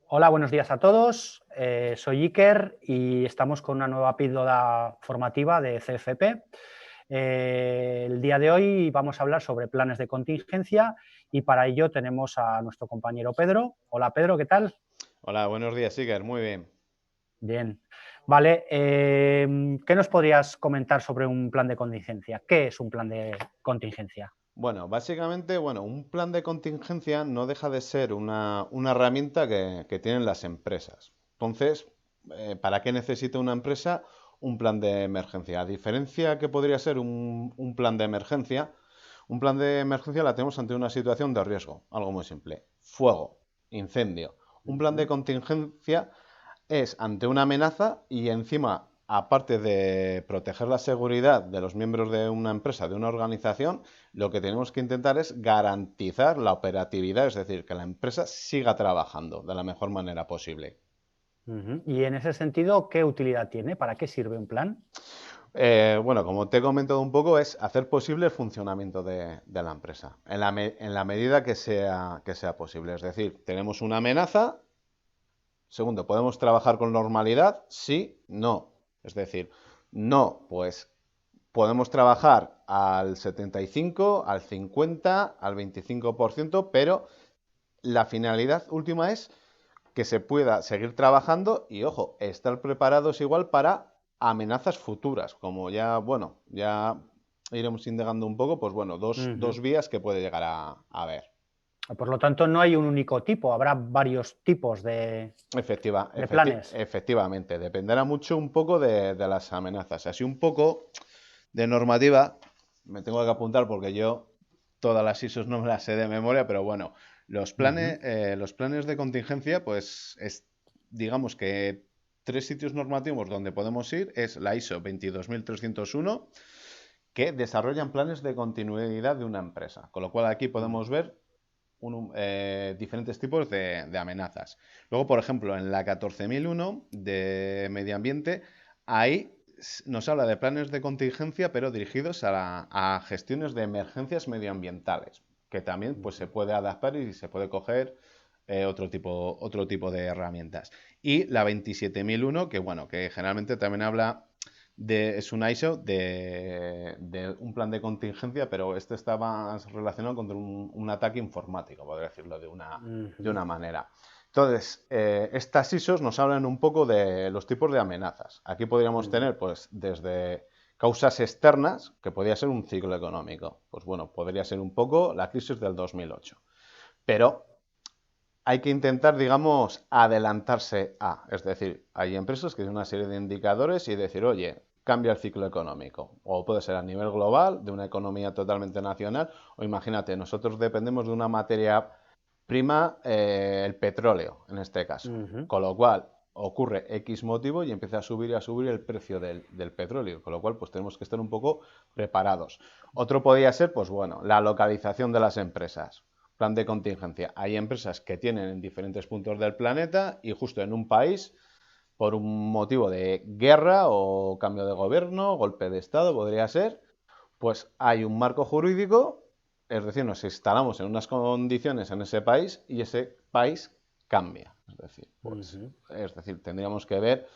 Hola, buenos días a todos. Soy Iker y estamos con una nueva píldora formativa de CFP. El día de hoy vamos a hablar sobre planes de contingencia y para ello tenemos a nuestro compañero Pedro. Hola Pedro, ¿qué tal? Hola, buenos días, Iker. Muy bien. Bien. Vale, ¿qué nos podrías comentar sobre un plan de contingencia? ¿Qué es un plan de contingencia? Bueno, básicamente, un plan de contingencia no deja de ser una herramienta que tienen las empresas. Entonces, ¿para qué necesita una empresa un plan de emergencia? A diferencia que podría ser un plan de emergencia, un plan de emergencia la tenemos ante una situación de riesgo, algo muy simple. Fuego, incendio. Un plan de Ujú. contingencia es ante una amenaza y encima, aparte de proteger la seguridad de los miembros de una empresa, de una organización, lo que tenemos que intentar es garantizar la operatividad, es decir, que la empresa siga trabajando de la mejor manera posible. Ujú. Y en ese sentido, ¿qué utilidad tiene? ¿Para qué sirve un plan? Bueno, como te he comentado un poco, es hacer posible el funcionamiento de la empresa, en la medida que sea posible. Es decir, tenemos una amenaza. Segundo, ¿podemos trabajar con normalidad? Sí, no. Es decir, no, pues podemos trabajar al 75, al 50, al 25%, pero la finalidad última es que se pueda seguir trabajando y, ojo, estar preparados igual para amenazas futuras, como ya iremos indagando un poco, pues bueno, Ujú. dos vías que puede llegar a haber. Por lo tanto, no hay un único tipo, habrá varios tipos de planes. Efectivamente, dependerá mucho un poco de las amenazas. Así un poco de normativa, me tengo que apuntar porque yo todas las ISOs no me las sé de memoria, pero bueno, Ujú. los planes de contingencia, digamos que tres sitios normativos donde podemos ir es la ISO 22301, que desarrollan planes de continuidad de una empresa. Con lo cual aquí podemos ver diferentes tipos de amenazas. Luego, por ejemplo, en la 14001 de medio ambiente, ahí nos habla de planes de contingencia, pero dirigidos a gestiones de emergencias medioambientales, que también pues, se Ujú. puede adaptar y se puede coger otro tipo de herramientas. Y la 27001, que bueno, que generalmente también habla es un ISO de un plan de contingencia, pero este está más relacionado con un ataque informático, podría decirlo de Ujú. una manera. Entonces, estas ISOs nos hablan un poco de los tipos de amenazas. Aquí podríamos Ujú. tener, pues, desde causas externas, que podría ser un ciclo económico. Pues bueno, podría ser un poco la crisis del 2008. Pero hay que intentar, digamos, adelantarse a. Es decir, hay empresas que tienen una serie de indicadores y decir, oye, cambia el ciclo económico. O puede ser a nivel global, de una economía totalmente nacional, o imagínate, nosotros dependemos de una materia prima, el petróleo, en este caso. Ujú. Con lo cual, ocurre X motivo y empieza a subir el precio del petróleo. Con lo cual, pues tenemos que estar un poco preparados. Otro podría ser, pues bueno, la localización de las empresas. Plan de contingencia. Hay empresas que tienen en diferentes puntos del planeta y justo en un país, por un motivo de guerra o cambio de gobierno, golpe de Estado, podría ser, pues hay un marco jurídico, es decir, nos instalamos en unas condiciones en ese país y ese país cambia. Ujú. Es decir, tendríamos que ver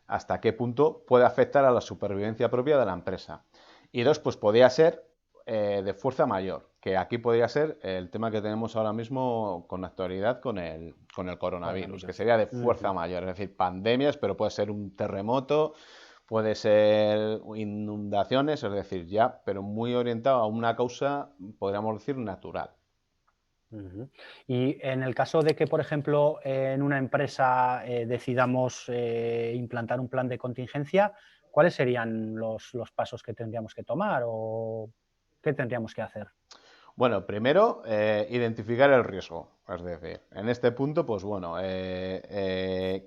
hasta qué punto puede afectar a la supervivencia propia de la empresa. Y dos, pues podría ser de fuerza mayor, que aquí podría ser el tema que tenemos ahora mismo con actualidad con el coronavirus, que Coronavirus. sería de fuerza Ujú. mayor, es decir, pandemias, pero puede ser un terremoto, puede ser inundaciones, es decir, ya, pero muy orientado a una causa, podríamos decir, natural. Ujú. Y en el caso de que, por ejemplo, en una empresa decidamos implantar un plan de contingencia, ¿cuáles serían los pasos que tendríamos que tomar o qué tendríamos que hacer? Bueno, primero, identificar el riesgo. Es decir, en este punto, pues bueno, ¿qué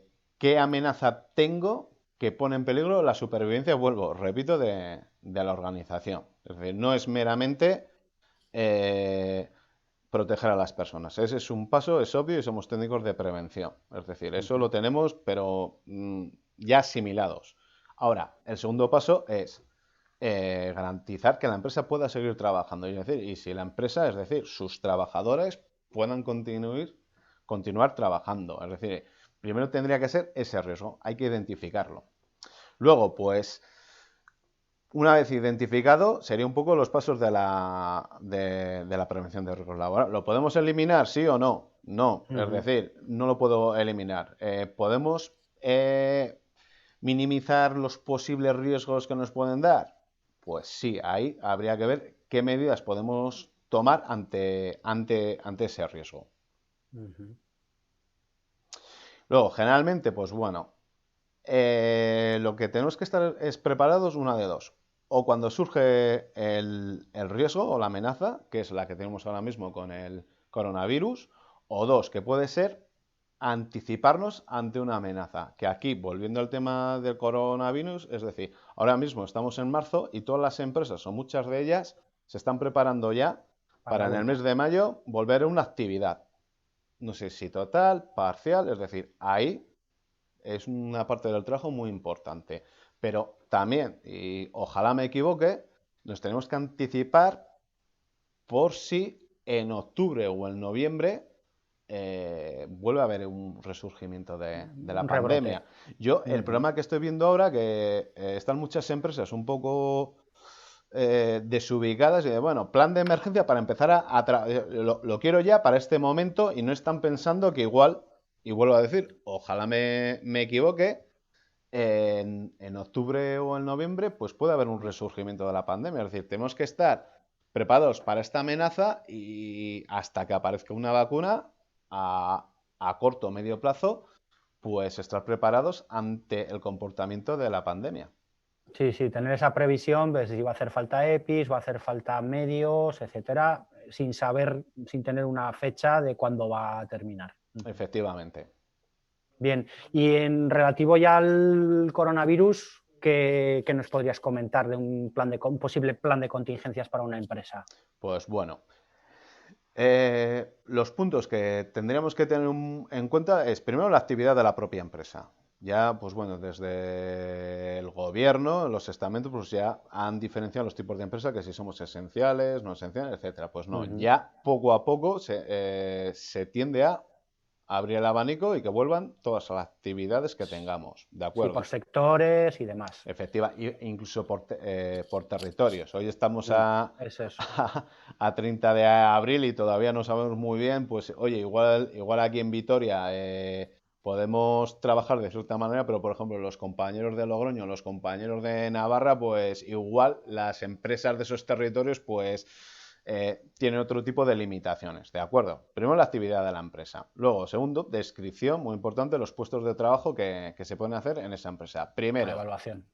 amenaza tengo que pone en peligro la supervivencia, vuelvo, repito, de la organización? Es decir, no es meramente eh, proteger a las personas. Ese es un paso, es obvio, y somos técnicos de prevención. Es decir, eso Ujú. lo tenemos, pero ya asimilados. Ahora, el segundo paso es garantizar que la empresa pueda seguir trabajando. Y si la empresa, es decir, sus trabajadores puedan continuar trabajando. Es decir, primero tendría que ser ese riesgo, hay que identificarlo. Luego, pues, una vez identificado, sería un poco los pasos de la prevención de riesgos laborales. ¿Lo podemos eliminar, sí o no? No, es decir, no lo puedo eliminar. ¿Podemos minimizar los posibles riesgos que nos pueden dar? Pues sí, ahí habría que ver qué medidas podemos tomar ante ese riesgo. Luego, generalmente, pues bueno, lo que tenemos que estar es preparados una de dos. O cuando surge el riesgo o la amenaza, que es la que tenemos ahora mismo con el coronavirus, o dos, que puede ser anticiparnos ante una amenaza. Que aquí, volviendo al tema del coronavirus, es decir, ahora mismo estamos en marzo y todas las empresas, o muchas de ellas, se están preparando ya para en el mes de mayo volver a una actividad. No sé si total, parcial, es decir, ahí es una parte del trabajo muy importante. Pero también, y ojalá me equivoque, nos tenemos que anticipar por si en octubre o en noviembre vuelve a haber un resurgimiento de la pandemia. El problema que estoy viendo ahora, que están muchas empresas un poco desubicadas y de, bueno, plan de emergencia para empezar lo quiero ya para este momento y no están pensando que igual, y vuelvo a decir, ojalá me equivoque, en octubre o en noviembre, pues puede haber un resurgimiento de la pandemia. Es decir, tenemos que estar preparados para esta amenaza y hasta que aparezca una vacuna a corto o medio plazo, pues estar preparados ante el comportamiento de la pandemia. Sí, sí, tener esa previsión, pues si va a hacer falta EPIs, va a hacer falta medios, etcétera, sin saber, sin tener una fecha de cuándo va a terminar. Efectivamente. Bien, y en relativo ya al coronavirus, ¿qué nos podrías comentar de un posible plan de contingencias para una empresa? Pues bueno, los puntos que tendríamos que tener en cuenta es primero la actividad de la propia empresa. Ya, pues bueno, desde el gobierno, los estamentos, pues ya han diferenciado los tipos de empresa, que si somos esenciales, no esenciales, etcétera. Pues no, ya poco a poco se tiende a abrir el abanico y que vuelvan todas las actividades que tengamos, ¿de acuerdo? Sí, por sectores y demás. Efectiva, incluso por territorios. Hoy estamos a 30 de abril y todavía no sabemos muy bien, pues oye, igual aquí en Vitoria podemos trabajar de cierta manera, pero por ejemplo los compañeros de Logroño, los compañeros de Navarra, pues igual las empresas de esos territorios, pues tienen otro tipo de limitaciones, ¿de acuerdo? Primero la actividad de la empresa. Luego, segundo, descripción, muy importante, los puestos de trabajo que se pueden hacer en esa empresa. Primero, la evaluación.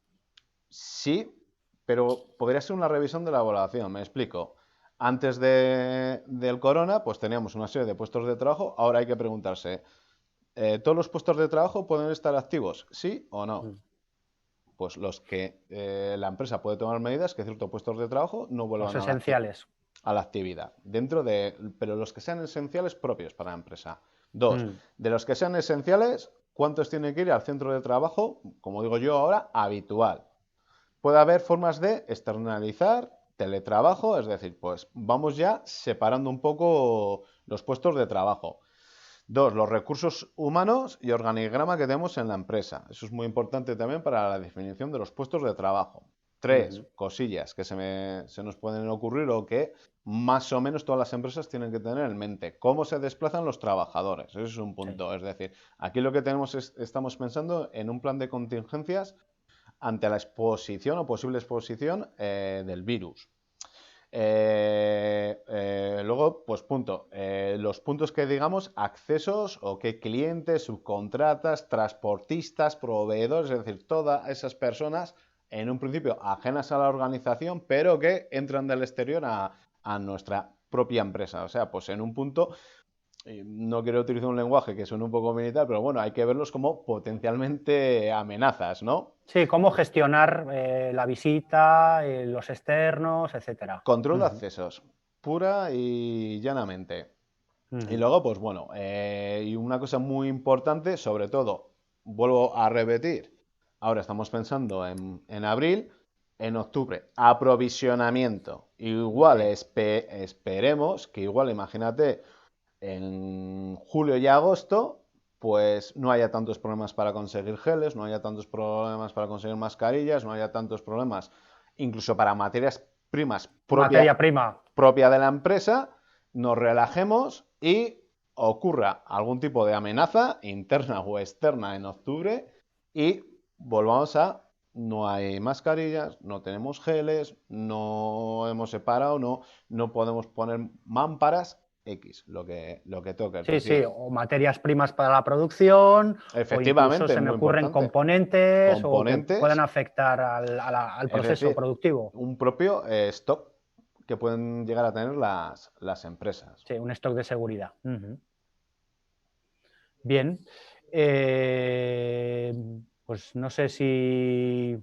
Sí, pero podría ser una revisión de la evaluación, me explico. Antes del corona, pues teníamos una serie de puestos de trabajo, ahora hay que preguntarse, ¿todos los puestos de trabajo pueden estar activos? ¿Sí o no? Pues los que la empresa puede tomar medidas que ciertos puestos de trabajo no vuelvan los esenciales a la actividad, pero los que sean esenciales propios para la empresa. Dos, de los que sean esenciales, ¿cuántos tienen que ir al centro de trabajo, como digo yo ahora, habitual? Puede haber formas de externalizar teletrabajo, es decir, pues vamos ya separando un poco los puestos de trabajo. Dos, los recursos humanos y organigrama que tenemos en la empresa. Eso es muy importante también para la definición de los puestos de trabajo. Tres, cosillas que se nos pueden ocurrir o que más o menos todas las empresas tienen que tener en mente. ¿Cómo se desplazan los trabajadores? Eso es un punto. Sí. Es decir, aquí lo que estamos pensando en un plan de contingencias ante la exposición o posible exposición del virus. Luego, pues los puntos que digamos, accesos o qué clientes, subcontratas, transportistas, proveedores, es decir, todas esas personas en un principio ajenas a la organización, pero que entran del exterior a nuestra propia empresa. O sea, pues en un punto, no quiero utilizar un lenguaje que suene un poco militar, pero bueno, hay que verlos como potencialmente amenazas, ¿no? Sí, cómo gestionar la visita, los externos, etcétera. Control de accesos, pura y llanamente. Y luego, pues bueno, y una cosa muy importante, sobre todo, vuelvo a repetir, ahora estamos pensando en abril, en octubre, aprovisionamiento. Igual esperemos que igual, imagínate, en julio y agosto pues no haya tantos problemas para conseguir geles, no haya tantos problemas para conseguir mascarillas, no haya tantos problemas incluso para materias primas Materia prima. propia de la empresa, nos relajemos y ocurra algún tipo de amenaza interna o externa en octubre y volvamos a no hay mascarillas, no tenemos geles, no hemos separado, no podemos poner mámparas X, lo que toque. Es Sí, sí, decir, o materias primas para la producción, o incluso efectivamente, se me muy ocurren importante, componentes o que puedan componentes, afectar al es proceso decir, productivo. un propio stock que pueden llegar a tener las empresas. Sí, un stock de seguridad. Bien. Pues no sé si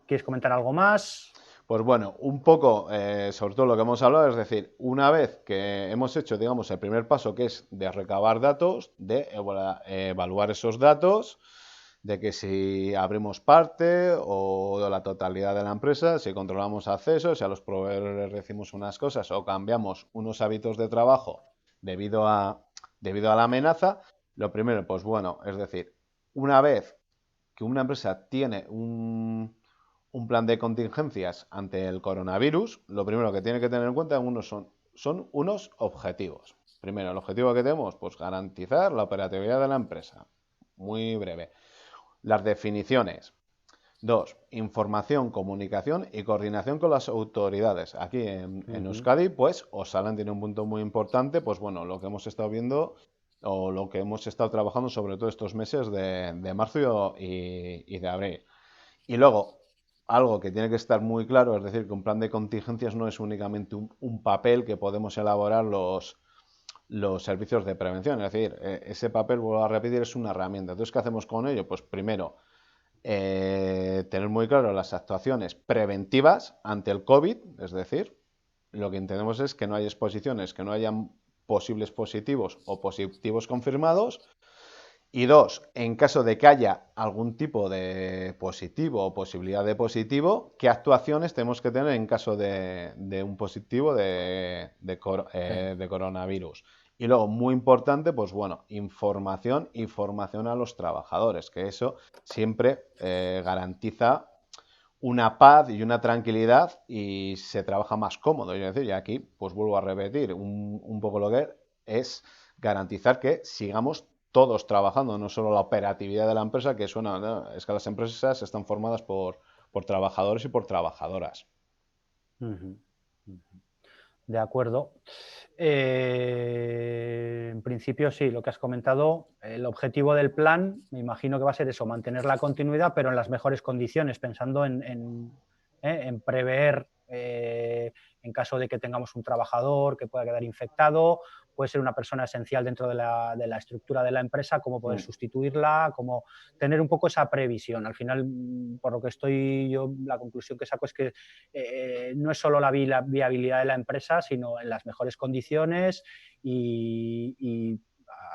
quieres comentar algo más. Pues bueno, un poco sobre todo lo que hemos hablado, es decir, una vez que hemos hecho, digamos, el primer paso que es de recabar datos, de evaluar esos datos, de que si abrimos parte o la totalidad de la empresa, si controlamos accesos, si a los proveedores decimos unas cosas o cambiamos unos hábitos de trabajo debido a la amenaza, lo primero, pues bueno, es decir, una vez que una empresa tiene un plan de contingencias ante el coronavirus, lo primero que tiene que tener en cuenta son unos objetivos. Primero, el objetivo que tenemos, pues garantizar la operatividad de la empresa. Muy breve. Las definiciones. Dos, información, comunicación y coordinación con las autoridades. Aquí en Euskadi, pues Osalan tiene un punto muy importante, pues bueno, lo que hemos estado viendo o lo que hemos estado trabajando sobre todo estos meses de marzo y de abril. Y luego, algo que tiene que estar muy claro, es decir, que un plan de contingencias no es únicamente un papel que podemos elaborar los servicios de prevención. Es decir, ese papel, vuelvo a repetir, es una herramienta. Entonces, ¿qué hacemos con ello? Pues primero, tener muy claro las actuaciones preventivas ante el COVID, es decir, lo que entendemos es que no hay exposiciones, que no hayan posibles positivos o positivos confirmados. Y dos, en caso de que haya algún tipo de positivo o posibilidad de positivo, ¿qué actuaciones tenemos que tener en caso de un positivo de coronavirus? Y luego, muy importante, pues bueno, información y formación a los trabajadores, que eso siempre garantiza una paz y una tranquilidad y se trabaja más cómodo. Es decir, y aquí, pues vuelvo a repetir, un poco lo que es garantizar que sigamos todos trabajando, no solo la operatividad de la empresa, que suena, ¿no? Es que las empresas están formadas por trabajadores y por trabajadoras. De acuerdo. En principio, sí, lo que has comentado, el objetivo del plan, me imagino que va a ser eso, mantener la continuidad, pero en las mejores condiciones, pensando en prever, en caso de que tengamos un trabajador que pueda quedar infectado, puede ser una persona esencial dentro de la estructura de la empresa, cómo poder sustituirla, cómo tener un poco esa previsión. Al final, por lo que estoy yo, la conclusión que saco es que no es solo la viabilidad de la empresa, sino en las mejores condiciones y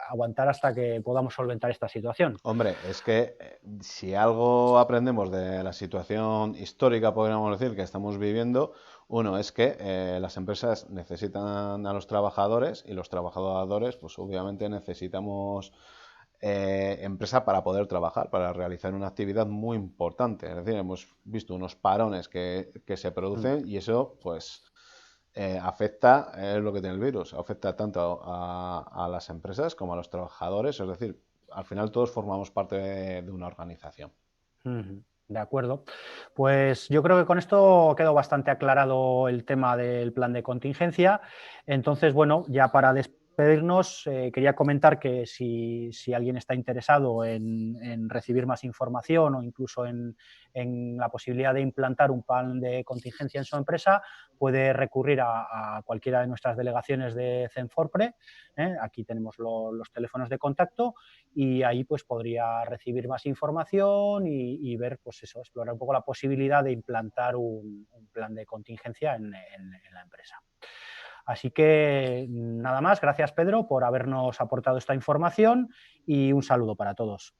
aguantar hasta que podamos solventar esta situación. Hombre, es que si algo aprendemos de la situación histórica, podríamos decir, que estamos viviendo, uno es que las empresas necesitan a los trabajadores y los trabajadores, pues obviamente necesitamos empresa para poder trabajar, para realizar una actividad muy importante. Es decir, hemos visto unos parones que se producen y eso, pues, afecta, es lo que tiene el virus, afecta tanto a las empresas como a los trabajadores, es decir, al final todos formamos parte de una organización. De acuerdo. Pues yo creo que con esto quedó bastante aclarado el tema del plan de contingencia. Entonces, bueno, ya para despedirnos, quería comentar que si alguien está interesado en recibir más información o incluso en la posibilidad de implantar un plan de contingencia en su empresa, puede recurrir a cualquiera de nuestras delegaciones de Cenforpre. Aquí tenemos los teléfonos de contacto y ahí pues podría recibir más información y ver, pues eso, explorar un poco la posibilidad de implantar un plan de contingencia en la empresa. Así que nada más, gracias Pedro por habernos aportado esta información y un saludo para todos.